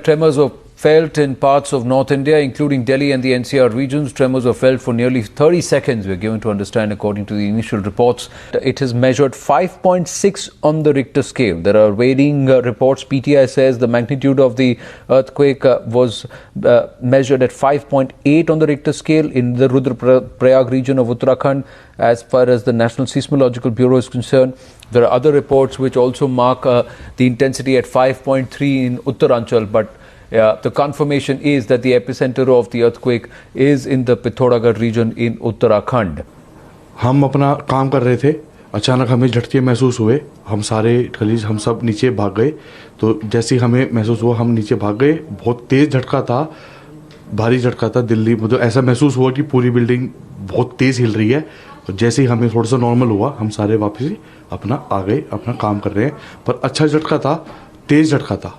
Tremors were felt in parts of North India, including Delhi and the NCR regions. Tremors were felt for nearly 30 seconds, we're given to understand, according to the initial reports. It has measured 5.6 on the Richter scale. There are varying reports. PTI says the magnitude of the earthquake was measured at 5.8 on the Richter scale in the Rudraprayag region of Uttarakhand. As far as the National Seismological Bureau is concerned, there are other reports which also mark the intensity at 5.3 in Uttaranchal, but the confirmation is that the epicenter of the earthquake is in the Pithoragarh region in Uttarakhand. हम अपना काम कर रहे थे, अचानक हमें झटके महसूस हुए। हम सारे कलीग हम सब नीचे भाग गए। तो जैसे ही हमें महसूस हुआ हम नीचे भाग गए। बहुत तेज झटका था, भारी झटका था। दिल्ली मतलब ऐसा महसूस हुआ कि पूरी बिल्डिंग बहुत तेज हिल रही है। तो जैसे ही हमें थोड़ा सा नॉर्मल हुआ, हम सारे वापस अपना आ गए, अपना काम कर रहे हैं। पर अच्छा झटका था, तेज झटका था।